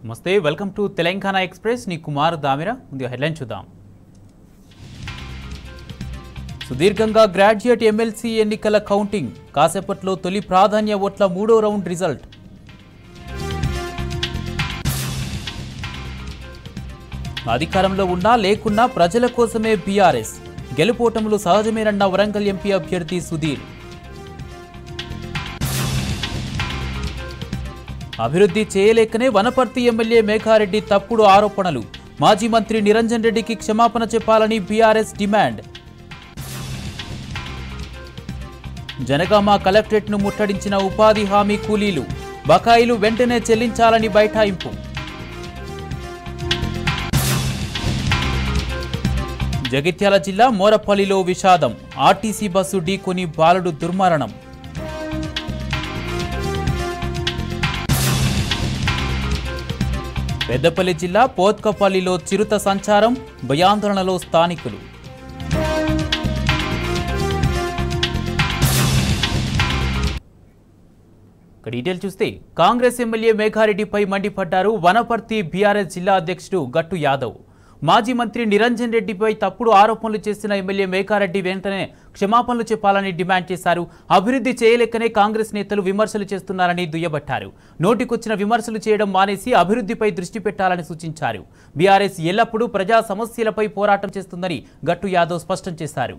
నమస్తే welcome to Telangana express ని కుమార్ దామిరా ముందు హెడ్లైన్ చూద్దాం సుదీర్ఘంగా గ్రాడ్యుయేట్ ఎమ్మెల్సీ ఎన్నికల కౌంటింగ్ కాసేపట్లో తొలి ప్రాధాన్య ఓట్ల మూడో రౌండ్ రిజల్ట్ అధికారంలో ఉన్నా లేకున్నా ప్రజల కోసమే బీఆర్ఎస్ గెలుపోటములు సహజమేనన్న వరంగల్ ఎంపీ అభ్యర్థి సుధీర్ అభివృద్ధి చేయలేకనే వనపర్తి ఎమ్మెల్యే మేఘారెడ్డి తప్పుడు ఆరోపణలు మాజీ మంత్రి నిరంజన్ రెడ్డికి క్షమాపణ చెప్పాలని బీఆర్ఎస్ డిమాండ్ జనగామ కలెక్టరేట్ను ముట్టడించిన ఉపాధి హామీ కూలీలు బకాయిలు వెంటనే చెల్లించాలని బైఠాయింపు జగిత్యాల జిల్లా మోరపల్లిలో విషాదం ఆర్టీసీ బస్సు ఢీకొని బాలుడు దుర్మరణం పెద్దపల్లి జిల్లా పోత్కపల్లిలో చిరుత సంచారం భయాందోళనలో స్థానికులు డీటెయిల్ చూస్తే కాంగ్రెస్ ఎమ్మెల్యే మేఘారెడ్డిపై మండిపడ్డారు వనపర్తి బీఆర్ఎస్ జిల్లా అధ్యక్షుడు గట్టు యాదవ్ మాజీ మంత్రి నిరంజన్ రెడ్డిపై తప్పుడు ఆరోపణలు చేసిన ఎమ్మెల్యే మేఘారెడ్డి వెంటనే క్షమాపణలు చెప్పాలని డిమాండ్ చేశారు అభివృద్ధి చేయలేకనే కాంగ్రెస్ నేతలు విమర్శలు చేస్తున్నారని దుయ్యబట్టారు నోటికొచ్చిన విమర్శలు చేయడం మానేసి అభివృద్ధిపై దృష్టి పెట్టాలని సూచించారు బీఆర్ఎస్ ఎల్లప్పుడూ ప్రజా సమస్యలపై పోరాటం చేస్తుందని గట్టు యాదవ్ స్పష్టం చేశారు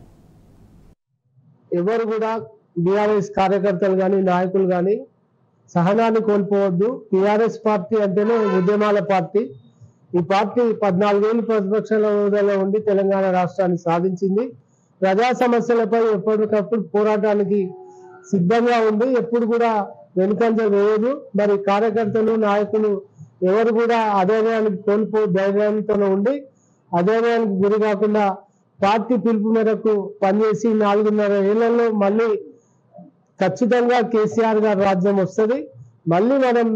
ఎవరు కూడా బీఆర్ఎస్ కార్యకర్తలు కానీ నాయకులు కానీ సహనాన్ని కోల్పోవద్దు టీఆర్ఎస్ పార్టీ అంటేనే ఉద్యమాల పార్టీ ఈ పార్టీ 14 ఏళ్ళు ప్రతిపక్షాల హోదాలో ఉండి తెలంగాణ రాష్ట్రాన్ని సాధించింది ప్రజా సమస్యలపై ఎప్పటికప్పుడు పోరాటానికి సిద్ధంగా ఉంది ఎప్పుడు కూడా వెనుకంజ వేయదు మరి కార్యకర్తలు నాయకులు ఎవరు కూడా అధైర్యానికి కోల్పో ధైర్యంతో ఉండి అధైర్యానికి గురి కాకుండా పార్టీ పిలుపు మేరకు పనిచేసి 4.5 ఏళ్లలో మళ్ళీ ఖచ్చితంగా కేసీఆర్ గారి రాజ్యం వస్తుంది మళ్ళీ మనం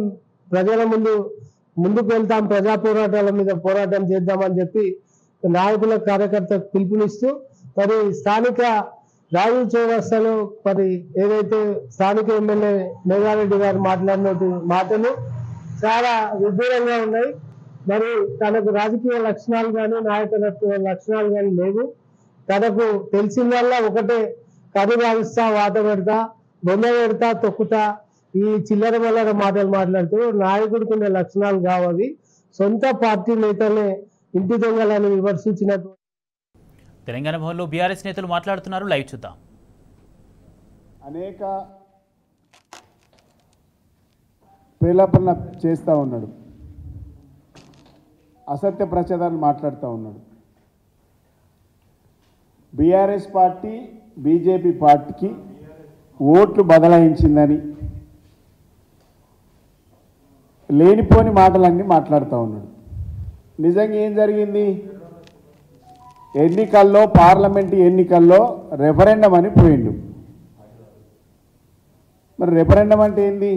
ప్రజల ముందుకు వెళ్తాం ప్రజా పోరాటాల మీద పోరాటం చేద్దామని చెప్పి నాయకుల కార్యకర్తలకు పిలుపునిస్తూ మరి స్థానిక రాజు చౌరస్తాలో మరి ఏదైతే స్థానిక ఎమ్మెల్యే మేఘారెడ్డి గారు మాట్లాడిన మాటలు చాలా విదూరంగా ఉన్నాయి మరి తనకు రాజకీయ లక్షణాలు కానీ నాయకత్వ లక్షణాలు కానీ లేవు తనకు తెలిసిందల్లా ఒకటే కరి రావిస్తా వాత పెడతా బొమ్మ పెడతా తొక్కుతా ఈ చిల్లర వల్లర మాటలు మాట్లాడుతూ నాయకుడికి ఉండే లక్షణాలు కావాలి సొంత పార్టీ నేతలే ఇంటి దొంగలని విమర్శించినట్టు తెలంగాణ భవన్లో బీఆర్ఎస్ నేతలు మాట్లాడుతున్నారు లైవ్ చూద్దాం అనేక ప్రేలాపన చేస్తూ ఉన్నాడు అసత్య ప్రచారాలు మాట్లాడుతూ ఉన్నాడు బీఆర్ఎస్ పార్టీ బీజేపీ పార్టీకి ఓట్లు బదలాయించిందని లేనిపోని మాటలన్నీ మాట్లాడుతూ ఉన్నాడు నిజంగా ఏం జరిగింది ఎన్నికల్లో పార్లమెంటు ఎన్నికల్లో రెఫరెండం అని పోయిండు మరి రెఫరెండం అంటే ఏంది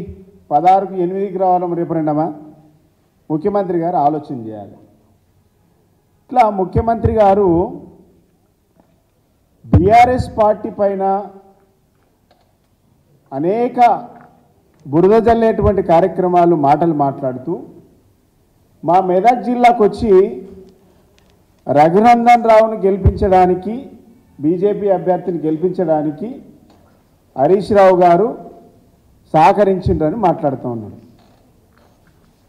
16కు 8కి రావడం రెఫరెండమా ముఖ్యమంత్రి గారు ఆలోచన చేయాలి ఇట్లా ముఖ్యమంత్రి గారు బీఆర్ఎస్ పార్టీ పైన అనేక బురద జల్లేటువంటి కార్యక్రమాలు మాటలు మాట్లాడుతూ మా మెదక్ జిల్లాకు వచ్చి రఘునందన్ రావును గెలిపించడానికి బీజేపీ అభ్యర్థిని గెలిపించడానికి హరీష్ రావు గారు సహకరించిండ్రని మాట్లాడుతూ ఉన్నాడు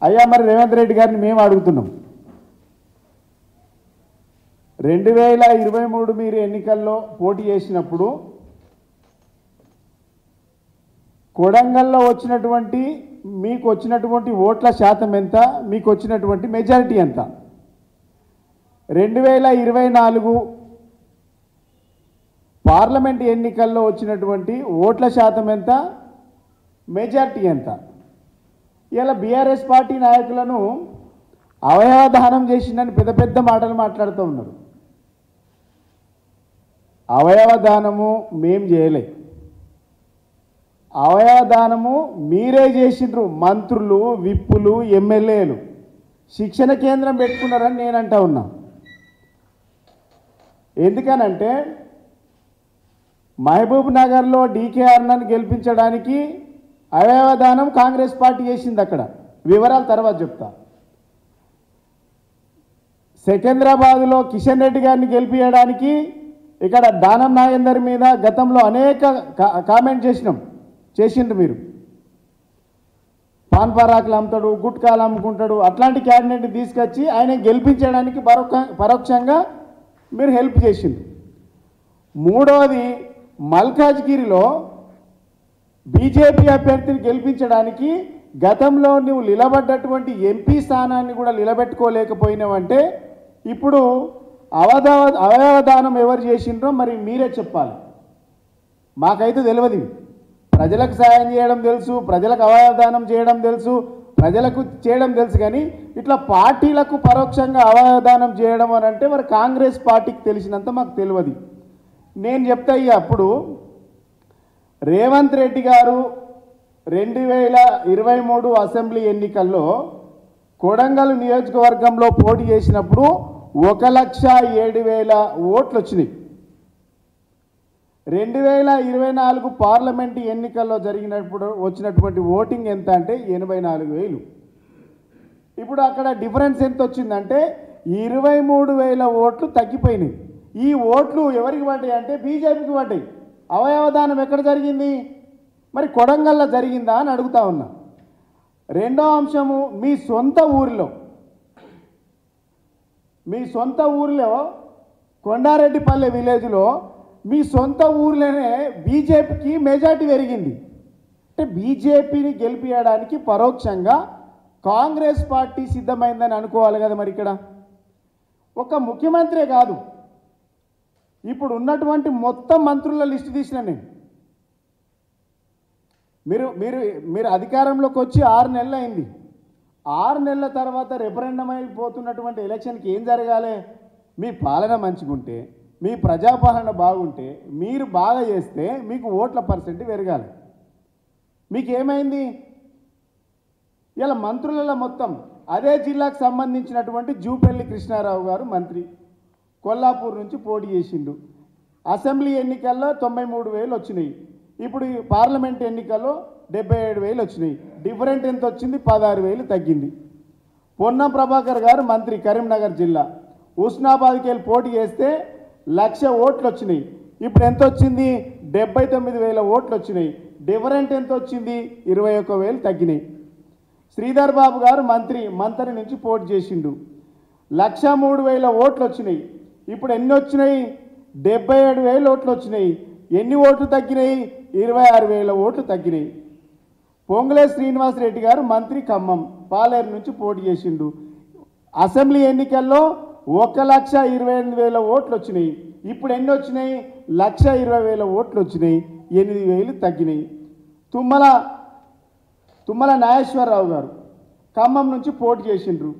అయ్యా మరి రేవంత్ రెడ్డి గారిని మేము అడుగుతున్నాం 2023 మీరు ఎన్నికల్లో పోటీ చేసినప్పుడు కొడంగల్లో వచ్చినటువంటి మీకు వచ్చినటువంటి ఓట్ల శాతం ఎంత మీకు వచ్చినటువంటి మెజారిటీ ఎంత 2024 పార్లమెంట్ ఎన్నికల్లో వచ్చినటువంటి ఓట్ల శాతం ఎంత మెజారిటీ ఎంత ఇలా బీఆర్ఎస్ పార్టీ నాయకులను అవయవ దానం చేసిందని పెద్ద పెద్ద మాటలు మాట్లాడుతూ ఉన్నారు అవయవ దానము మేం చేయలే అవయవదానము మీరే చేసిండ్రు మంత్రులు విప్పులు ఎమ్మెల్యేలు శిక్షణ కేంద్రం పెట్టుకున్నారని నేను అంటా ఉన్నా ఎందుకనంటే మహబూబ్ నగర్లో డీకేఆర్ను గెలిపించడానికి అవయవదానం కాంగ్రెస్ పార్టీ చేసింది అక్కడ వివరాలు తర్వాత చెప్తా సికింద్రాబాద్లో కిషన్ రెడ్డి గారిని గెలిపించడానికి ఇక్కడ దానం నాగేందర్ మీద గతంలో అనేక కామెంట్ చేసిండ్రు మీరు. పాన్ పరాకులు అమ్ముతాడు, గుట్కాలు అమ్ముకుంటాడు, అట్లాంటి క్యాండిడేట్ని తీసుకొచ్చి ఆయన గెలిపించడానికి పరోక్షంగా మీరు హెల్ప్ చేసిండ్రు. మూడవది, మల్కాజ్గిరిలో బీజేపీ అభ్యర్థిని గెలిపించడానికి గతంలో నువ్వు నిలబడ్డటువంటి ఎంపీ స్థానాన్ని కూడా నిలబెట్టుకోలేకపోయినావంటే ఇప్పుడు అవయవదానం ఎవరు చేసిండ్రో మరి మీరే చెప్పాలి. మాకైతే తెలియదు. ప్రజలకు సాయం చేయడం తెలుసు, ప్రజలకు అవయవదానం చేయడం తెలుసు, ప్రజలకు చేయడం తెలుసు, కానీ ఇట్లా పార్టీలకు పరోక్షంగా అవయవదానం చేయడం అని అంటే మరి కాంగ్రెస్ పార్టీకి తెలిసినంత మాకు తెలియదు. నేను చెప్తా అప్పుడు రేవంత్ రెడ్డి గారు 2023 అసెంబ్లీ ఎన్నికల్లో కొడంగల్ నియోజకవర్గంలో పోటీ చేసినప్పుడు 1,07,000 ఓట్లు వచ్చినాయి. 2024 పార్లమెంటు ఎన్నికల్లో జరిగినప్పుడు వచ్చినటువంటి ఓటింగ్ ఎంత అంటే 84,000. ఇప్పుడు అక్కడ డిఫరెన్స్ ఎంత వచ్చిందంటే 23,000 ఓట్లు తగ్గిపోయినాయి. ఈ ఓట్లు ఎవరికి పడ్డాయి అంటే బీజేపీకి పడ్డాయి. అవయవదానం ఎక్కడ జరిగింది? మరి కొడంగల్లో జరిగిందా అని అడుగుతా ఉన్నా. రెండో అంశము, మీ సొంత ఊరిలో కొండారెడ్డిపల్లె విలేజ్లో మీ సొంత ఊర్లోనే బీజేపీకి మెజార్టీ పెరిగింది. అంటే బీజేపీని గెలిపించడానికి పరోక్షంగా కాంగ్రెస్ పార్టీ సిద్ధమైందని అనుకోవాలి కదా. మరి ఇక్కడ ఒక ముఖ్యమంత్రే కాదు, ఇప్పుడు ఉన్నటువంటి మొత్తం మంత్రుల లిస్టు తీసిన నేను. మీరు అధికారంలోకి వచ్చి 6 నెలలు అయింది. 6 నెలల తర్వాత రెఫరెండం అయిపోతున్నటువంటి ఎలక్షన్కి ఏం జరగాలి? మీ పాలన మంచిగుంటే, మీ ప్రజాపాలన బాగుంటే, మీరు బాగా చేస్తే మీకు ఓట్ల పర్సెంట్ పెరగాలి. మీకు ఏమైంది? ఇలా మంత్రులలో మొత్తం అదే జిల్లాకు సంబంధించినటువంటి జూపల్లి కృష్ణారావు గారు మంత్రి, కొల్లాపూర్ నుంచి పోటీ చేసిండు. అసెంబ్లీ ఎన్నికల్లో 93,000 వచ్చినాయి. ఇప్పుడు ఈ పార్లమెంట్ ఎన్నికల్లో 77,000 వచ్చినాయి. డిఫరెంట్ ఎంత వచ్చింది? 16,000 తగ్గింది. పొన్నం ప్రభాకర్ గారు మంత్రి, కరీంనగర్ జిల్లా, హుస్నాబాద్కి వెళ్ళి పోటీ చేస్తే 1,00,000 ఓట్లు వచ్చినాయి. ఇప్పుడు ఎంత వచ్చింది? 79,000 ఓట్లు వచ్చినాయి. డిఫరెంట్ ఎంత వచ్చింది? 21,000 తగ్గినాయి. శ్రీధర్ బాబు గారు మంత్రి నుంచి పోటీ చేసిండు. 1,03,000 ఓట్లు వచ్చినాయి. ఇప్పుడు ఎన్ని వచ్చినాయి? 77,000 ఓట్లు వచ్చినాయి. ఎన్ని ఓట్లు తగ్గినాయి? 26,000 ఓట్లు తగ్గినాయి. పొంగులే శ్రీనివాసరెడ్డి గారు మంత్రి, ఖమ్మం, పాలేరు నుంచి పోటీ చేసిండు. అసెంబ్లీ ఎన్నికల్లో 1,28,000 ఓట్లు వచ్చినాయి. ఇప్పుడు ఎన్ని వచ్చినాయి? 1,20,000 ఓట్లు వచ్చినాయి. 8,000 తగ్గినాయి. తుమ్మల నాగేశ్వరరావు గారు ఖమ్మం నుంచి పోటీ చేసిండ్రు.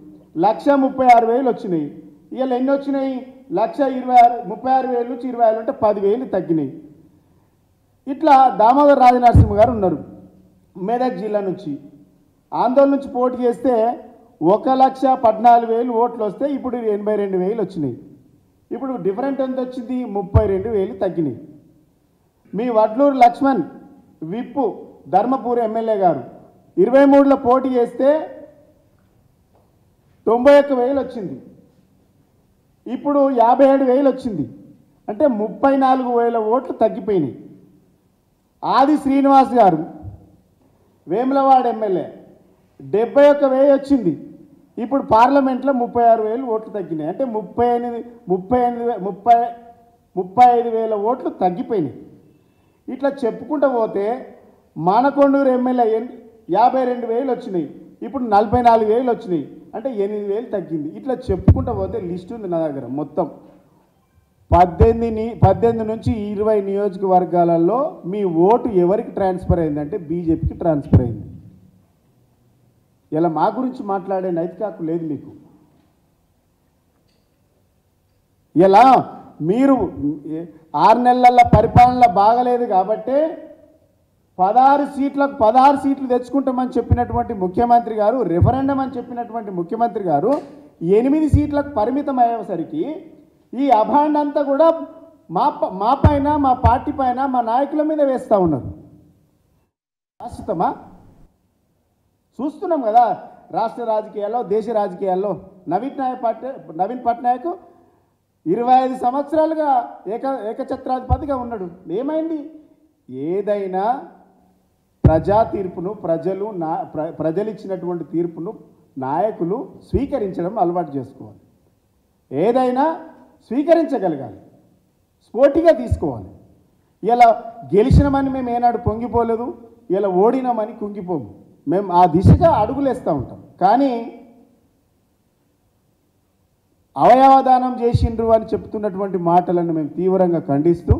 1,36,000 వచ్చినాయి. ఇవాళ ఎన్ని వచ్చినాయి? 36,000 నుంచి 20,000 అంటే 10,000 తగ్గినాయి. ఇట్లా దామోదర్ రాజనరసింహ గారు ఉన్నారు మెదక్ జిల్లా నుంచి, ఆందోళన నుంచి పోటీ చేస్తే 1,14,000 ఓట్లు వస్తే ఇప్పుడు 82,000 వచ్చినాయి. ఇప్పుడు డిఫరెంట్ ఎంత వచ్చింది? 32,000 తగ్గినాయి. మీ వడ్లూరు లక్ష్మణ్ విప్పు ధర్మపూర్ ఎమ్మెల్యే గారు 23లో పోటీ చేస్తే 91,000 వచ్చింది. ఇప్పుడు 57,000 వచ్చింది. అంటే 34,000 ఓట్లు తగ్గిపోయినాయి. ఆది శ్రీనివాస్ గారు వేములవాడ ఎమ్మెల్యే 71,000 వచ్చింది. ఇప్పుడు పార్లమెంట్లో 36,000 ఓట్లు తగ్గినాయి. అంటే 35,000 ఓట్లు తగ్గిపోయినాయి. ఇట్లా చెప్పుకుంటూ పోతే మానకొండూరు ఎమ్మెల్యే 52,000 వచ్చినాయి. ఇప్పుడు 44,000 వచ్చినాయి. అంటే 8,000 తగ్గింది. ఇట్లా చెప్పుకుంటూ పోతే లిస్ట్ ఉంది నా దగ్గర. మొత్తం 18 నుంచి 20 నియోజకవర్గాలలో మీ ఓటు ఎవరికి ట్రాన్స్ఫర్ అయిందంటే బీజేపీకి ట్రాన్స్ఫర్ అయింది. ఇలా మా గురించి మాట్లాడే నైతిక హక్కు లేదు మీకు. ఇలా మీరు 6 నెలల పరిపాలన బాగలేదు కాబట్టే 16 సీట్లు తెచ్చుకుంటామని చెప్పినటువంటి ముఖ్యమంత్రి గారు, రెఫరెండం అని చెప్పినటువంటి ముఖ్యమంత్రి గారు 8 సీట్లకు పరిమితం అయ్యేసరికి ఈ అభాండ్ అంతా కూడా మా పైన, మా పార్టీ పైన, మా నాయకుల మీద వేస్తూ ఉన్నారు. శాశ్వతమా? చూస్తున్నాం కదా. రాష్ట్ర రాజకీయాల్లో దేశ రాజకీయాల్లో నవీన్ పట్నాయక్ 25 సంవత్సరాలుగా ఏకఛత్రాధిపతిగా ఉన్నాడు. ఏమైంది? ఏదైనా ప్రజా తీర్పును ప్రజలు ఇచ్చినటువంటి తీర్పును నాయకులు స్వీకరించడం అలవాటు చేసుకోవాలి. ఏదైనా స్వీకరించగలగాలి, స్పోర్టిగా తీసుకోవాలి. ఇలా గెలిచినామని మేము ఏనాడు పొంగిపోలేదు, ఇలా ఓడినామని కుంగిపోము. మేము ఆ దిశగా అడుగులేస్తూ ఉంటాం. కానీ అవయవదానం చేసిండ్రు అని చెప్తున్నటువంటి మాటలను మేము తీవ్రంగా ఖండిస్తూ,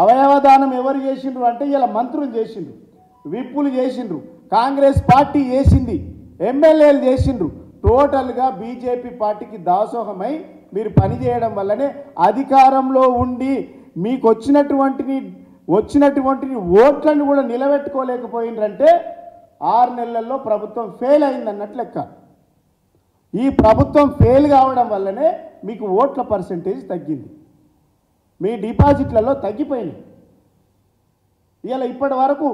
అవయవదానం ఎవరు చేసిండ్రు అంటే ఇలా మంత్రులు చేసిండ్రు, విప్పులు చేసిండ్రు, కాంగ్రెస్ పార్టీ చేసింది, ఎమ్మెల్యేలు చేసిండ్రు. టోటల్గా బీజేపీ పార్టీకి దాసోహమై మీరు పనిచేయడం వల్లనే అధికారంలో ఉండి మీకు వచ్చినటువంటి ఓట్లను కూడా నిలబెట్టుకోలేకపోయిందంటే 6 నెలల్లో ప్రభుత్వం ఫెయిల్ అయిందన్నట్లు లెక్క. ఈ ప్రభుత్వం ఫెయిల్ కావడం వల్లనే మీకు ఓట్ల పర్సెంటేజ్ తగ్గింది, మీ డిపాజిట్లలో తగ్గిపోయినాయి. ఇలా ఇప్పటి వరకు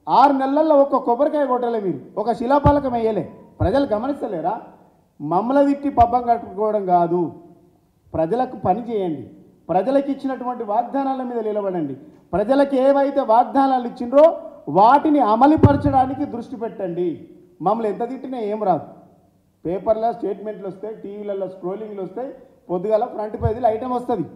6 నెలల్లో ఒక కొబ్బరికాయ కొట్టలే, మీరు ఒక శిలాఫలకం వేయలే. ప్రజలు గమనిస్తలేరా? మమ్మల్ని తిట్టి పబ్బం కట్టుకోవడం కాదు, ప్రజలకు పని చేయండి, ప్రజలకు ఇచ్చినటువంటి వాగ్దానాల మీద నిలబడండి, ప్రజలకు ఏవైతే వాగ్దానాలు ఇచ్చిండ్రో వాటిని అమలుపరచడానికి దృష్టి పెట్టండి. మమ్మల్ని ఎంత తిట్టినా ఏం రాదు, పేపర్లో స్టేట్మెంట్లు వస్తాయి, టీవీలలో స్క్రోలింగ్లు వస్తాయి, పొద్దుగాల ఫ్రంట్ పేజీలో ఐటమ్ వస్తుంది.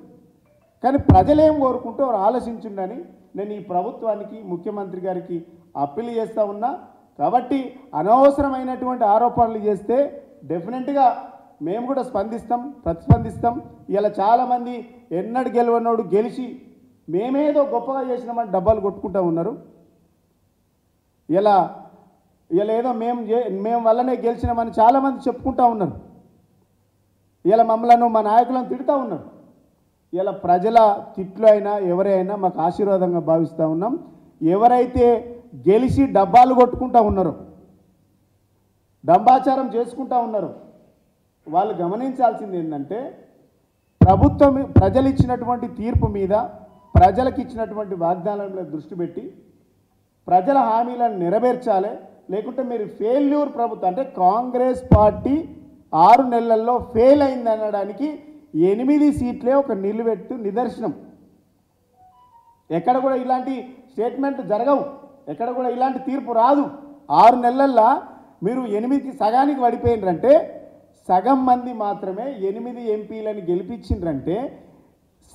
కానీ ప్రజలేం కోరుకుంటూ ఆలోచించుండని నేను ఈ ప్రభుత్వానికి, ముఖ్యమంత్రి గారికి అప్పీల్ చేస్తూ ఉన్నా. కాబట్టి అనవసరమైనటువంటి ఆరోపణలు చేస్తే డెఫినెట్గా మేము కూడా ప్రతిస్పందిస్తాం. ఇలా చాలామంది ఎన్నడు గెలవనోడు గెలిచి మేమేదో గొప్పగా చేసినామని డబ్బాలు కొట్టుకుంటూ ఉన్నారు. ఇలా ఏదో మేము వల్లనే గెలిచినామని చాలామంది చెప్పుకుంటూ ఉన్నారు. ఇలా మమ్మల్ని మా నాయకులను తిడుతూ ఉన్నారు. ఇలా ప్రజల తిట్లు అయినా ఎవరైనా మాకు ఆశీర్వాదంగా భావిస్తూ ఉన్నాం. ఎవరైతే గెలిచి డబ్బాలు కొట్టుకుంటూ ఉన్నారో, డంబాచారం చేసుకుంటూ ఉన్నారో వాళ్ళు గమనించాల్సింది ఏంటంటే, ప్రభుత్వం ప్రజలు ఇచ్చినటువంటి తీర్పు మీద, ప్రజలకు ఇచ్చినటువంటి వాగ్దానాల మీద దృష్టి పెట్టి ప్రజల హామీలను నెరవేర్చాలి. లేకుంటే మీరు ఫెయిల్యూర్ ప్రభుత్వం అంటే కాంగ్రెస్ పార్టీ 6 నెలల్లో ఫెయిల్ అయింది అనడానికి 8 సీట్లే ఒక నిదర్శనం. ఎక్కడ కూడా ఇలాంటి స్టేట్మెంట్ జరగవు, ఎక్కడ కూడా ఇలాంటి తీర్పు రాదు. 6 నెలల్లో మీరు 8కి సగానికి పడిపోయినరంటే, సగం మంది మాత్రమే 8 ఎంపీలను గెలిపించిండ్రంటే,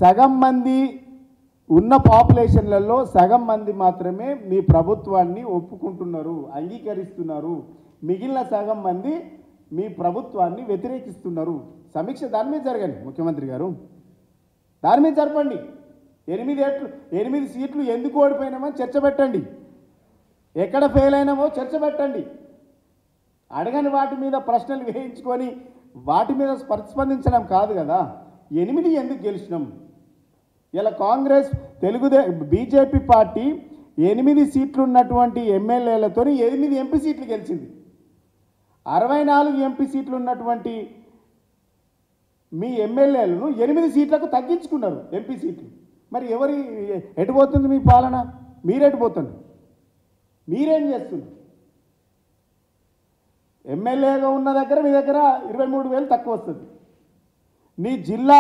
సగం మంది ఉన్న పాపులేషన్లలో సగం మంది మాత్రమే మీ ప్రభుత్వాన్ని ఒప్పుకుంటున్నారు, అంగీకరిస్తున్నారు. మిగిలిన సగం మంది మీ ప్రభుత్వాన్ని వ్యతిరేకిస్తున్నారు. సమీక్ష దాని మీద జరగండి ముఖ్యమంత్రి గారు, దాని మీద జరపండి. 8 సీట్లు ఎందుకు ఓడిపోయినామని చర్చ పెట్టండి, ఎక్కడ ఫెయిల్ అయినామో చర్చ పెట్టండి. అడగని వాటి మీద ప్రశ్నలు వేయించుకొని వాటి మీద ప్రతిస్పందించడం కాదు కదా. 8 ఎందుకు గెలిచినాం? ఇలా కాంగ్రెస్ బీజేపీ పార్టీ 8 సీట్లు ఉన్నటువంటి ఎమ్మెల్యేలతో 8 ఎంపీ సీట్లు గెలిచింది. 64 ఎంపీ సీట్లు ఉన్నటువంటి మీ ఎమ్మెల్యేలను 8 సీట్లకు తగ్గించుకున్నారు ఎంపీ సీట్లు. మరి ఎటుపోతుంది మీ పాలన? మీరెటుపోతుంది? మీరేం చేస్తున్నారు? ఎమ్మెల్యేగా ఉన్న దగ్గర మీ దగ్గర 23,000 తక్కువ వస్తుంది. నీ జిల్లా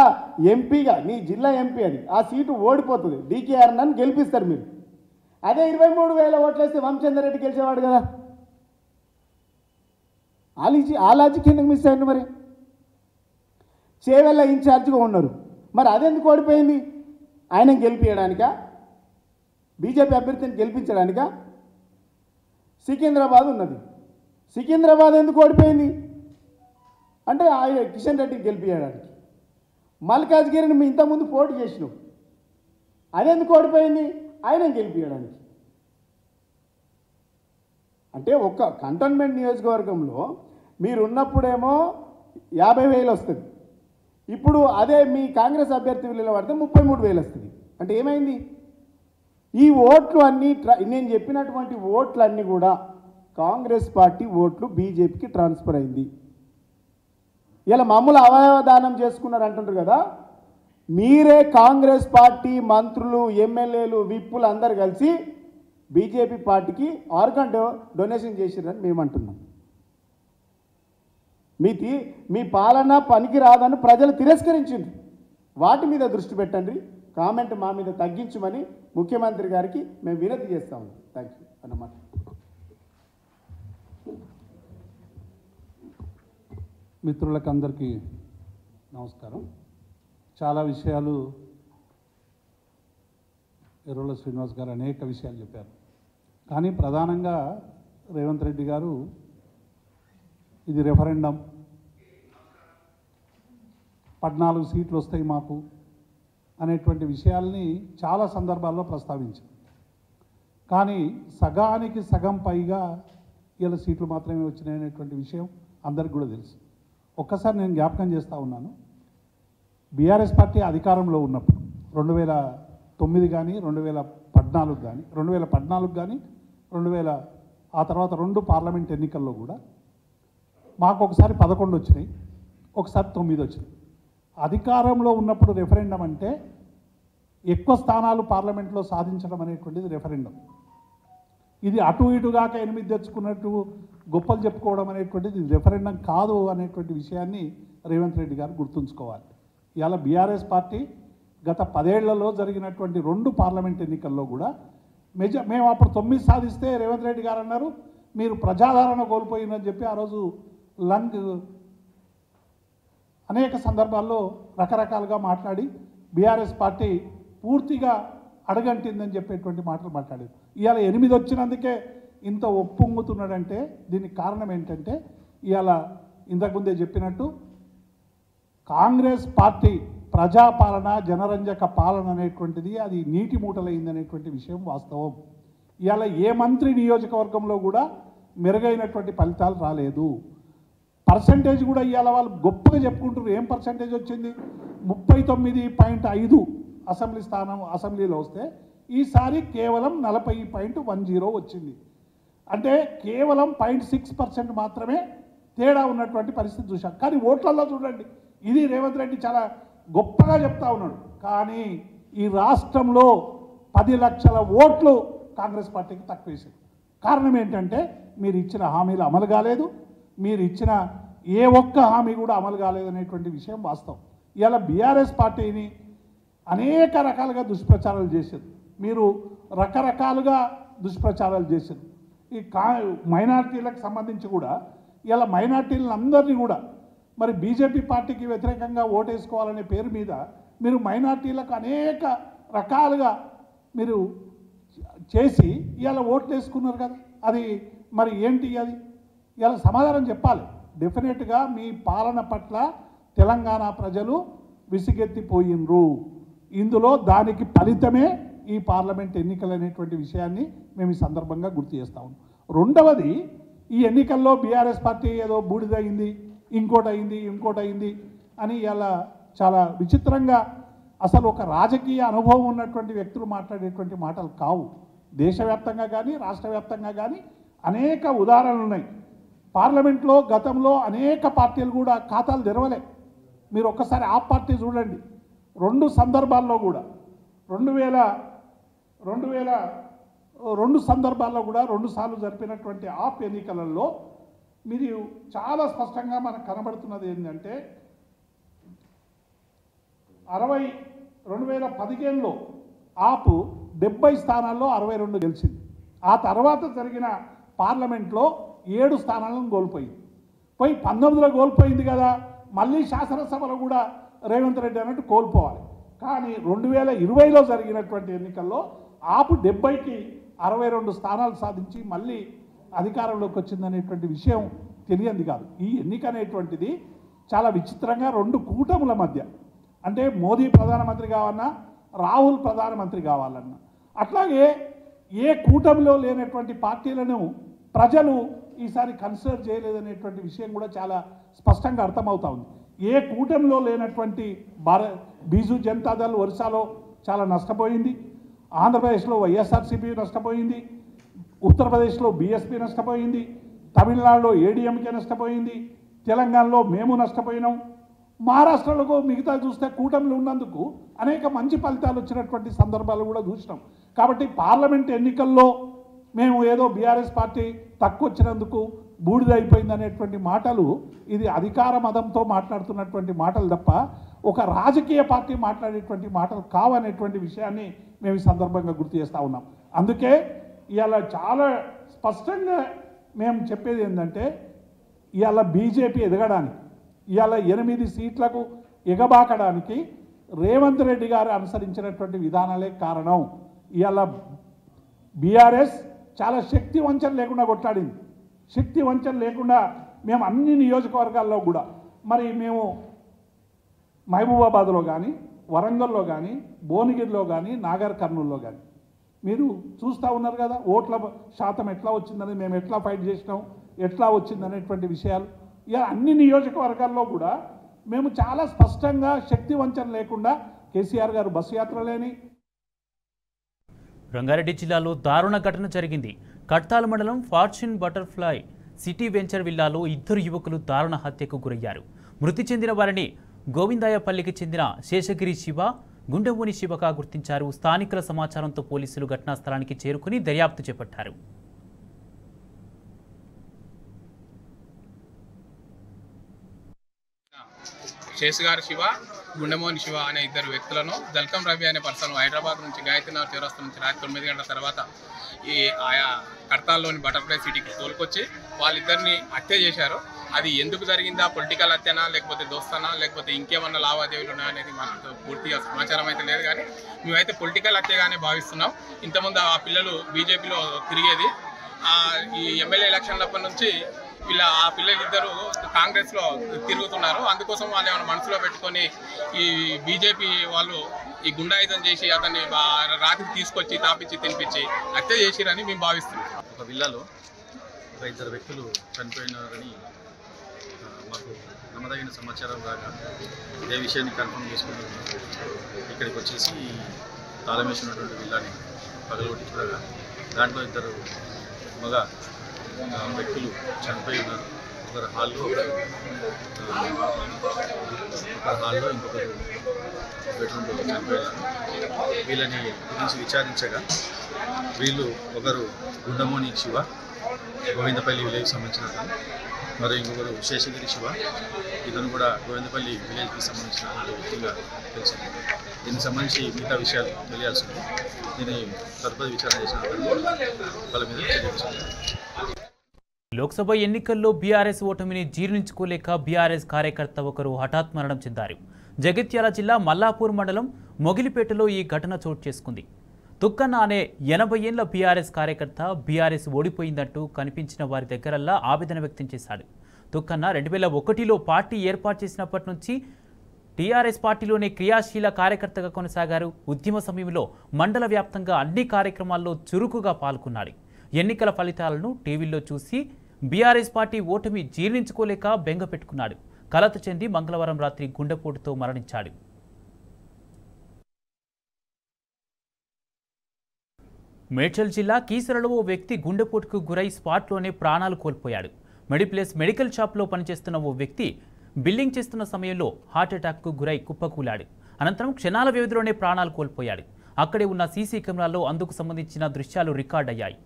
ఎంపీ అది, ఆ సీటు ఓడిపోతుంది. డీకేఆర్ నన్ను గెలిపిస్తారు మీరు. అదే 23,000 ఓట్లేస్తే వంశేందర్ రెడ్డి గెలిచేవాడు కదా. ఆ లాజిక్ ఎందుకు మిస్ అయింది? మరి చేవెళ్ళ ఇన్ఛార్జ్గా ఉన్నారు, మరి అదెందుకు ఓడిపోయింది? ఆయన గెలిపించడానికా? బీజేపీ అభ్యర్థిని గెలిపించడానికా? సికింద్రాబాద్ ఉన్నది, సికింద్రాబాద్ ఎందుకు ఓడిపోయింది అంటే ఆయన కిషన్ రెడ్డిని గెలిపించడానికి. మల్కాజ్గిరిని మీ ఇంతకుముందు పోటీ చేసినావు, అదెందుకు ఓడిపోయింది? ఆయన గెలిపించడానికి. అంటే ఒక కంటోన్మెంట్ నియోజకవర్గంలో మీరున్నప్పుడేమో 50,000 వస్తుంది, ఇప్పుడు అదే మీ కాంగ్రెస్ అభ్యర్థి నిలబడితే 33,000 వస్తుంది. అంటే ఏమైంది? ఈ ఓట్లు అన్నీ నేను చెప్పినటువంటి ఓట్లన్నీ కూడా కాంగ్రెస్ పార్టీ ఓట్లు బీజేపీకి ట్రాన్స్ఫర్ అయింది. ఇలా మామూలు అవయవదానం చేసుకున్నారు అంటుంటారు కదా, మీరే కాంగ్రెస్ పార్టీ మంత్రులు, ఎమ్మెల్యేలు, విప్పులు అందరు కలిసి బీజేపీ పార్టీకి ఆర్గన్ డొనేషన్ చేసిరని మేము అంటున్నాం. మీ పాలన పనికి రాదని ప్రజలు తిరస్కరించిండ్రు. వాటి మీద దృష్టి పెట్టండి. కామెంట్ మా మీద తగ్గించమని ముఖ్యమంత్రి గారికి మేము వినతి చేస్తాము. థ్యాంక్ యూ అన్నమాట. మిత్రులకు అందరికీ నమస్కారం. చాలా విషయాలు ఎర్రోల శ్రీనివాస్ గారు అనేక విషయాలు చెప్పారు. కానీ ప్రధానంగా రేవంత్ రెడ్డి గారు ఇది రెఫరెండం, 14 సీట్లు వస్తాయి మాకు అనేటువంటి విషయాల్ని చాలా సందర్భాల్లో ప్రస్తావించారు. కానీ సగానికి సగం పైగా ఇలా సీట్లు మాత్రమే వచ్చినాయనేటువంటి విషయం అందరికి కూడా తెలుసు. ఒక్కసారి నేను జ్ఞాపకం చేస్తూ ఉన్నాను. బీఆర్ఎస్ పార్టీ అధికారంలో ఉన్నప్పుడు 2009 కానీ 2014 కానీ 2014 కానీ 2000 ఆ తర్వాత 2 పార్లమెంట్ ఎన్నికల్లో కూడా మాకు ఒకసారి 11 వచ్చినాయి, ఒకసారి 9 వచ్చినాయి. అధికారంలో ఉన్నప్పుడు రెఫరెండం అంటే ఎక్కువ స్థానాలు పార్లమెంట్లో సాధించడం అనేటువంటిది రెఫరెండం. ఇది అటు ఇటుగాక 8 తెచ్చుకున్నట్టు గొప్పలు చెప్పుకోవడం అనేటువంటిది రెఫరెండం కాదు అనేటువంటి విషయాన్ని రేవంత్ రెడ్డి గారు గుర్తుంచుకోవాలి. ఇవాళ బీఆర్ఎస్ పార్టీ గత 10 ఏళ్లలో జరిగినటువంటి 2 పార్లమెంట్ ఎన్నికల్లో కూడా మేము అప్పుడు 9 సాధిస్తే రేవంత్ రెడ్డి గారు అన్నారు మీరు ప్రజాదరణ కోల్పోయిందని చెప్పి ఆ రోజు అనేక సందర్భాల్లో రకరకాలుగా మాట్లాడి బీఆర్ఎస్ పార్టీ పూర్తిగా అడగంటిందని చెప్పేటువంటి మాటలు మాట్లాడారు. ఇవాళ 8 వచ్చినందుకే ఇంత ఒప్పొంగుతున్నాడంటే దీనికి కారణం ఏంటంటే ఇవాళ ఇంతకుముందే చెప్పినట్టు కాంగ్రెస్ పార్టీ ప్రజాపాలన జనరంజక పాలన అనేటువంటిది అది నీటి మూటలైందనేటువంటి విషయం వాస్తవం. ఇవాళ ఏ మంత్రి నియోజకవర్గంలో కూడా మెరుగైనటువంటి ఫలితాలు రాలేదు. పర్సంటేజ్ కూడా ఇవాళ వాళ్ళు గొప్పగా చెప్పుకుంటారు. ఏం పర్సంటేజ్ వచ్చింది? 39.5 అసెంబ్లీ స్థానం అసెంబ్లీలో వస్తే ఈసారి కేవలం 40.10 వచ్చింది. అంటే కేవలం 0.6% మాత్రమే తేడా ఉన్నటువంటి పరిస్థితి చూశాం. కానీ ఓట్లలో చూడండి, ఇది రేవంత్ రెడ్డి చాలా గొప్పగా చెప్తా ఉన్నాడు. కానీ ఈ రాష్ట్రంలో 10 లక్షల ఓట్లు కాంగ్రెస్ పార్టీకి తక్కువ వేశారు. కారణం ఏంటంటే మీరు ఇచ్చిన హామీలు అమలు కాలేదు, మీరు ఇచ్చిన ఏ ఒక్క హామీ కూడా అమలు కాలేదు అనేటువంటి విషయం వాస్తవం. ఇలా బీఆర్ఎస్ పార్టీని అనేక రకాలుగా దుష్ప్రచారాలు చేశారు. మీరు రకరకాలుగా దుష్ప్రచారాలు చేశారు. ఈ మైనార్టీలకు సంబంధించి కూడా ఇలా మైనార్టీలందరినీ కూడా మరి బీజేపీ పార్టీకి వ్యతిరేకంగా ఓటేసుకోవాలనే పేరు మీద మీరు మైనార్టీలకు అనేక రకాలుగా మీరు చేసి ఇవాళ ఓట్లు వేసుకున్నారు కదా. అది మరి ఏంటి? అది ఇవాళ సమాధానం చెప్పాలి. డెఫినెట్గా మీ పాలన పట్ల తెలంగాణ ప్రజలు విసిగెత్తిపోయినరు. ఇందులో దానికి ఫలితమే ఈ పార్లమెంట్ ఎన్నికలు అనేటువంటి విషయాన్ని మేము ఈ సందర్భంగా గుర్తు చేస్తా ఉన్నాం. రెండవది, ఈ ఎన్నికల్లో బీఆర్ఎస్ పార్టీ ఏదో బూడిదయింది, ఇంకోటి అయింది అని ఇలా చాలా విచిత్రంగా అసలు ఒక రాజకీయ అనుభవం ఉన్నటువంటి వ్యక్తులు మాట్లాడేటువంటి మాటలు కావు. దేశవ్యాప్తంగా కానీ రాష్ట్ర వ్యాప్తంగా కానీ అనేక ఉదాహరణలు ఉన్నాయి. పార్లమెంట్లో గతంలో అనేక పార్టీలు కూడా ఖాతాలు తెరవలే. మీరు ఒక్కసారి ఆ పార్టీ చూడండి. 2 సందర్భాల్లో కూడా 2002 సందర్భాల్లో కూడా 2 సార్లు జరిపినటువంటి ఆప్ ఎన్నికలలో మీరు చాలా స్పష్టంగా మనకు కనబడుతున్నది ఏంటంటే 2015లో ఆపు 70 స్థానాల్లో 62 గెలిచింది. ఆ తర్వాత జరిగిన పార్లమెంట్లో 7 స్థానాలను కోల్పోయింది. 19లో కోల్పోయింది కదా, మళ్ళీ శాసనసభలో కూడా రేవంత్ రెడ్డి అన్నట్టు కోల్పోవాలి. కానీ 2020లో జరిగినటువంటి ఎన్నికల్లో ఆపు 70కి 62 స్థానాలు సాధించి మళ్ళీ అధికారంలోకి వచ్చిందనేటువంటి విషయం తెలియంది కాదు. ఈ ఎన్నిక అనేటువంటిది చాలా విచిత్రంగా 2 కూటముల మధ్య, అంటే మోదీ ప్రధానమంత్రి కావాలన్నా రాహుల్ ప్రధానమంత్రి కావాలన్నా, అట్లాగే ఏ కూటమిలో లేనటువంటి పార్టీలను ప్రజలు ఈసారి కన్సిడర్ చేయలేదనేటువంటి విషయం కూడా చాలా స్పష్టంగా అర్థమవుతా ఉంది. ఏ కూటమిలో లేనటువంటి బీజు జనతాదళ్ ఒరిస్సాలో చాలా నష్టపోయింది, ఆంధ్రప్రదేశ్లో వైఎస్ఆర్సీపీ నష్టపోయింది, ఉత్తరప్రదేశ్లో బీఎస్పీ నష్టపోయింది, తమిళనాడులో ఏడీఎంకే నష్టపోయింది, తెలంగాణలో మేము నష్టపోయినాం, మహారాష్ట్రలో మిగతా చూస్తే కూటమిలు ఉన్నందుకు అనేక మంచి ఫలితాలు వచ్చినటువంటి సందర్భాలు కూడా చూసినాం. కాబట్టి పార్లమెంట్ ఎన్నికల్లో మేము ఏదో బీఆర్ఎస్ పార్టీ తక్కువ వచ్చినందుకు బూడిదైపోయింది అనేటువంటి మాటలు ఇది అధికార మదంతో మాట్లాడుతున్నటువంటి మాటలు తప్ప ఒక రాజకీయ పార్టీ మాట్లాడేటువంటి మాటలు కావనేటువంటి విషయాన్ని మేము ఈ సందర్భంగా గుర్తు చేస్తూ ఉన్నాం. అందుకే ఇవాళ చాలా స్పష్టంగా మేము చెప్పేది ఏంటంటే ఇవాళ బీజేపీ ఎదగడానికి, ఇవాళ 8 సీట్లకు ఎగబాకడానికి రేవంత్ రెడ్డి గారు అనుసరించినటువంటి విధానాలే కారణం. ఇవాళ బీఆర్ఎస్ చాలా శక్తి వంచన లేకుండా కొట్లాడింది. శక్తి వంచన లేకుండా మేము అన్ని నియోజకవర్గాల్లో కూడా మరి మేము మహబూబాబాద్లో కానీ, వరంగల్లో కానీ, భువనగిరిలో కానీ, నాగర్ కర్నూల్లో కానీ మీరు చూస్తూ ఉన్నారు కదా ఓట్ల శాతం ఎట్లా వచ్చిందని, మేము ఎట్లా ఫైట్ చేసినాం, ఎట్లా వచ్చిందనేటువంటి విషయాలు. ఇలా అన్ని నియోజకవర్గాల్లో కూడా మేము చాలా స్పష్టంగా శక్తి వంచన లేకుండా కేసీఆర్ గారు బస్సు యాత్రలేని. రంగారెడ్డి జిల్లాలో దారుణ ఘటన జరిగింది. కట్టాల మండలం ఫార్చ్యూన్ బటర్ఫ్లై సిటీ వెంచర్ విల్లాలో 2 యువకులు దారుణ హత్యకు గురయ్యారు. మృతి చెందిన వారిని గోవిందాయపల్లికి చెందిన శేషగిరి శివ, గుండెమూని శివగా గుర్తించారు. స్థానికుల సమాచారంతో పోలీసులు ఘటనా స్థలానికి చేరుకుని దర్యాప్తు చేపట్టారు. శేషగారి శివ, గుండెమోని శివ అనే 2 వ్యక్తులను జల్కం రవి అనే పర్సన్ హైదరాబాద్ నుంచి గాయత్రీనగర్ చౌరస్తా నుంచి రాత్రి 9 గంటల తర్వాత ఈ ఆయా కడతాల్లోని బటర్ఫ్లై సిటీకి తోలుకొచ్చి వాళ్ళిద్దరిని హత్య చేశారు. అది ఎందుకు జరిగిందా, పొలిటికల్ హత్యనా, లేకపోతే దోస్తానా, లేకపోతే ఇంకేమన్నా లావాదేవీలు ఉన్నాయా అనేది మాకు పూర్తిగా సమాచారం అయితే లేదు. కానీ మేమైతే పొలిటికల్ హత్యగానే భావిస్తున్నాం. ఇంతకుముందు ఆ పిల్లలు బీజేపీలో తిరిగేది. ఈ ఎమ్మెల్యే ఎలక్షన్లప్పటి నుంచి ఆ పిల్లలిద్దరూ కాంగ్రెస్లో తిరుగుతున్నారు. అందుకోసం వాళ్ళు ఏమైనా మనసులో పెట్టుకొని ఈ బీజేపీ వాళ్ళు ఈ గుండాయుధం చేసి అతన్ని రాత్రి తీసుకొచ్చి తాపించి తినిపించి హత్య చేసిరని మేము భావిస్తున్నాం. ఒక విల్లాలో 2 వ్యక్తులు చనిపోయినారని మాకు నమ్మదగిన సమాచారం రాగా ఇదే విషయాన్ని కన్ఫర్మ్ చేసుకుని ఇక్కడికి వచ్చేసి తాళం వేసినటువంటి విల్లాని పగలగొట్టి చూడగా దాంట్లో 2 మగ వ్యక్తులు చనిపోయి ఉన్నారు. ఒకరు హాల్లో ఇంకొకరు బెడ్రూమ్లో చనిపోయినారు. వీళ్ళని గురించి విచారించగా వీళ్ళు ఒకరు గుండమోని శివ, గోవిందపల్లి విలేజ్కి సంబంధించినటువంటి, మరి ఇంకొకరు శేషగిరి శివ, ఇతను కూడా గోవిందపల్లి విలేజ్కి సంబంధించినటువంటి వ్యక్తిగా తెలిసింది. దీనికి సంబంధించి మిగతా విషయాలు తెలియాల్సి ఉంది. దీన్ని తదుపరి విచారణ చేసినప్పుడు వాళ్ళ మీద చర్య తీసుకుంటారు. లోక్సభ ఎన్నికల్లో బీఆర్ఎస్ ఓటమిని జీర్ణించుకోలేక బీఆర్ఎస్ కార్యకర్త ఒకరు హఠాత్ మరణం చెందారు. జగిత్యాల జిల్లా మల్లాపూర్ మండలం మొగిలిపేటలో ఈ ఘటన చోటు చేసుకుంది. తుక్కన్న అనే 80 ఏళ్ల బీఆర్ఎస్ కార్యకర్త బీఆర్ఎస్ ఓడిపోయిందంటూ కనిపించిన వారి దగ్గరల్లా ఆవేదన వ్యక్తం చేశాడు. తుక్కన్న 2001లో పార్టీ ఏర్పాటు చేసినప్పటి నుంచి టీఆర్ఎస్ పార్టీలోనే క్రియాశీల కార్యకర్తగా కొనసాగారు. ఉద్యమ సమయంలో మండల వ్యాప్తంగా అన్ని కార్యక్రమాల్లో చురుకుగా పాల్గొన్నాడు. ఎన్నికల ఫలితాలను టీవీల్లో చూసి బీఆర్ఎస్ పార్టీ ఓటమి జీర్ణించుకోలేక బెంగ పెట్టుకున్నాడు. కలత చెంది మంగళవారం రాత్రి గుండెపోటుతో మరణించాడు. మేడ్చల్ జిల్లా కీసరలో ఓ వ్యక్తి గుండెపోటుకు గురై స్పాట్లోనే ప్రాణాలు కోల్పోయాడు. మెడిప్లేస్ మెడికల్ షాప్లో పనిచేస్తున్న ఓ వ్యక్తి బిల్లింగ్ చేస్తున్న సమయంలో హార్ట్అటాక్కు గురై కుప్పకూలాడు. అనంతరం క్షణాల వ్యవధిలోనే ప్రాణాలు కోల్పోయాడు. అక్కడే ఉన్న సీసీ కెమెరాల్లో అందుకు సంబంధించిన దృశ్యాలు రికార్డయ్యాయి.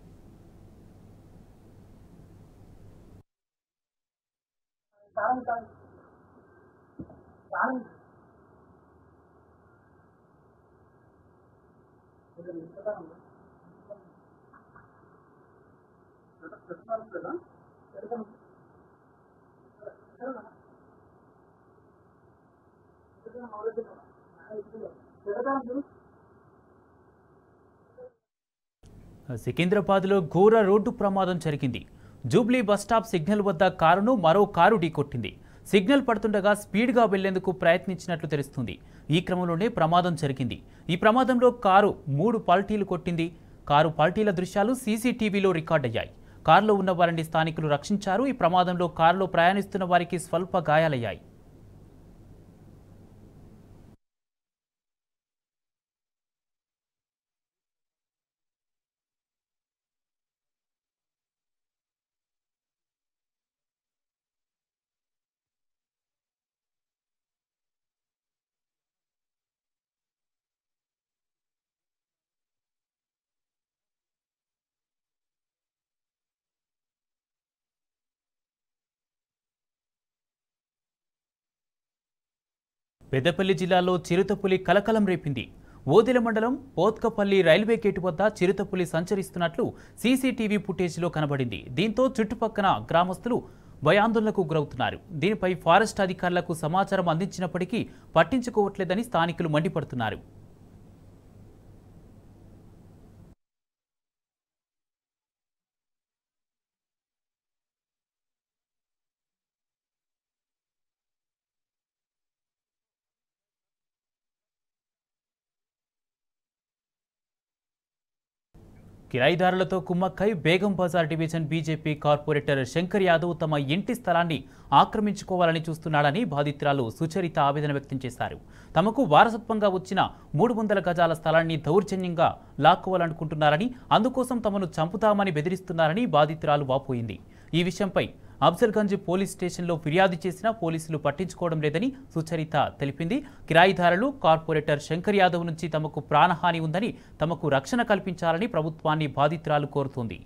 సికింద్రాబాద్లో ఘోర రోడ్డు ప్రమాదం జరిగింది. జూబ్లీ బస్టాప్ సిగ్నల్ వద్ద కారును మరో కారు ఢీకొట్టింది. సిగ్నల్ పడుతుండగా స్పీడ్గా వెళ్లేందుకు ప్రయత్నించినట్లు తెలుస్తుంది. ఈ క్రమంలోనే ప్రమాదం జరిగింది. ఈ ప్రమాదంలో కారు 3 పల్టీలు కొట్టింది. కారు పల్టీల దృశ్యాలు సీసీటీవీలో రికార్డయ్యాయి. కారులో ఉన్న వారిని స్థానికులు రక్షించారు. ఈ ప్రమాదంలో కారులో ప్రయాణిస్తున్న వారికి స్వల్ప గాయాలయ్యాయి. పెద్దపల్లి జిల్లాలో చిరుతపులి కలకలం రేపింది. ఓదెల మండలం పోత్కపల్లి రైల్వే గేటు వద్ద చిరుతపులి సంచరిస్తున్నట్లు సీసీటీవీ ఫుటేజ్లో కనబడింది. దీంతో చుట్టుపక్కల గ్రామస్తులు భయాందోళనకు గురవుతున్నారు. దీనిపై ఫారెస్ట్ అధికారులకు సమాచారం అందించినప్పటికీ పట్టించుకోవట్లేదని స్థానికులు మండిపడుతున్నారు. కిరాయిదారులతో కుమ్మక్కై Begum Bazaar division BJP corporator Shankar Yadav తమ ఇంటి స్థలాన్ని ఆక్రమించుకోవాలని చూస్తున్నాడని బాధితురాలు సుచరిత ఆవేదన వ్యక్తం చేశారు. తమకు వారసత్వంగా వచ్చిన 300 గజాల స్థలాన్ని దౌర్జన్యంగా లాక్కోవాలనుకుంటున్నారని, అందుకోసం తమను చంపుతామని బెదిరిస్తున్నారని బాధితురాలు వాపోయింది. ఈ విషయంపై అఫ్జల్గంజ్ పోలీస్ స్టేషన్లో ఫిర్యాదు చేసినా పోలీసులు పట్టించుకోవడం లేదని సుచరిత తెలిపింది. కిరాయిదారులు కార్పొరేటర్ శంకర్ యాదవ్ నుంచి తమకు ప్రాణహాని ఉందని, తమకు రక్షణ కల్పించాలని ప్రభుత్వాన్ని బాధితురాలు కోరుతోంది.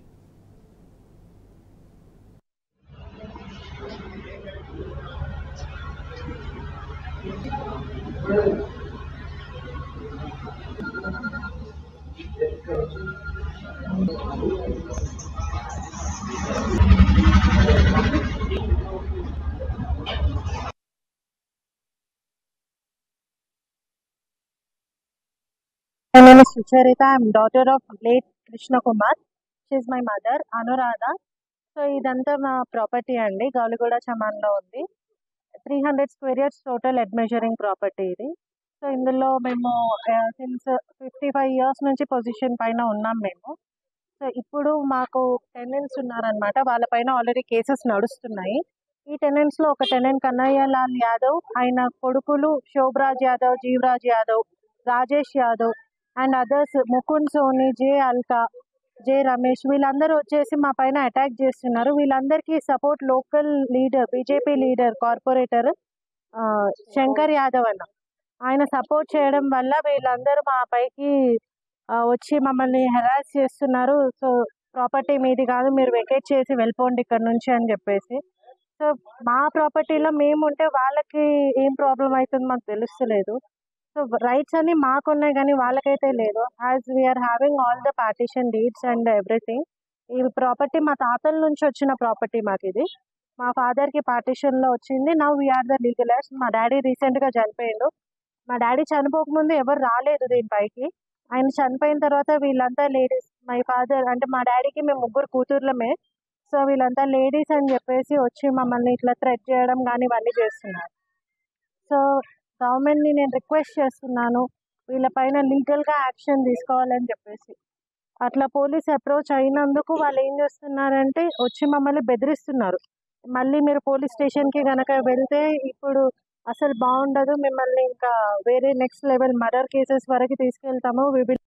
My name is Sucharita. I am daughter of late Krishna Kumar. She is my mother, Anuradha. So ఇదంతా మా ప్రాపర్టీ అండి. గౌలిగూడ చమాన్లో ఉంది. 300 square yards total head measuring property ఇది. సో ఇందులో మేము సిన్స్ 55 ఇయర్స్ నుంచి పొజిషన్ పైన ఉన్నాం మేము. సో ఇప్పుడు మాకు టెనెంట్స్ ఉన్నారనమాట. వాళ్ళపైన ఆల్రెడీ కేసెస్ నడుస్తున్నాయి. ఈ టెనెంట్స్లో ఒక టెనెంట్ కన్నయ్య లాల్ యాదవ్, ఆయన కొడుకులు శోభరాజ్ యాదవ్, జీవరాజ్ యాదవ్, రాజేష్ యాదవ్ అండ్ అదర్స్ ముకుంద్ సోని, జే అల్కా, జే రమేష్, వీళ్ళందరూ వచ్చేసి మా పైన అటాక్ చేస్తున్నారు. వీళ్ళందరికీ support local leader, BJP leader, corporator Shankar Yadav అన్న, ఆయన సపోర్ట్ చేయడం వల్ల వీళ్ళందరూ మా పైకి వచ్చి మమ్మల్ని హెరాస్ చేస్తున్నారు. సో ప్రాపర్టీ మీది కాదు, మీరు వెకేట్ చేసి వెళ్ళిపోండి ఇక్కడ నుంచి అని చెప్పేసి. సో మా ప్రాపర్టీలో మేము ఉంటే వాళ్ళకి ఏం ప్రాబ్లం అవుతుంది మాకు తెలుస్తలేదు. సో రైట్స్ అన్ని మాకున్నాయి కానీ వాళ్ళకైతే లేదు. As we are having all the partition deeds and everything. ఈ ప్రాపర్టీ మా తాతల నుంచి వచ్చిన ప్రాపర్టీ మాకు ఇది. మా ఫాదర్కి పార్టీషన్లో వచ్చింది. Now we are the legal heirs. మా డాడీ రీసెంట్గా చనిపోయిండు. మా డాడీ చనిపోకముందు ఎవరు రాలేదు దీనిపైకి. ఆయన చనిపోయిన తర్వాత వీళ్ళంతా లేడీస్, మై ఫాదర్ అంటే మా డాడీకి మేము 3 కూతుర్లమే. సో వీళ్ళంతా లేడీస్ అని చెప్పేసి వచ్చి మమ్మల్ని ఇట్లా థ్రెట్ చేయడం కానీ ఇవన్నీ చేస్తున్నారు. సో గవర్నమెంట్ని నేను రిక్వెస్ట్ చేస్తున్నాను, వీళ్ళపైన లీగల్గా యాక్షన్ తీసుకోవాలని చెప్పేసి. అట్లా పోలీస్ అప్రోచ్ అయినందుకు వాళ్ళు ఏం చేస్తున్నారంటే వచ్చి మమ్మల్ని బెదిరిస్తున్నారు. మళ్ళీ మీరు పోలీస్ స్టేషన్కి కనుక వెళ్తే ఇప్పుడు అసలు బాగుండదు, మిమ్మల్ని ఇంకా వేరే నెక్స్ట్ లెవెల్ మర్డర్ కేసెస్ వరకు తీసుకెళ్తాము.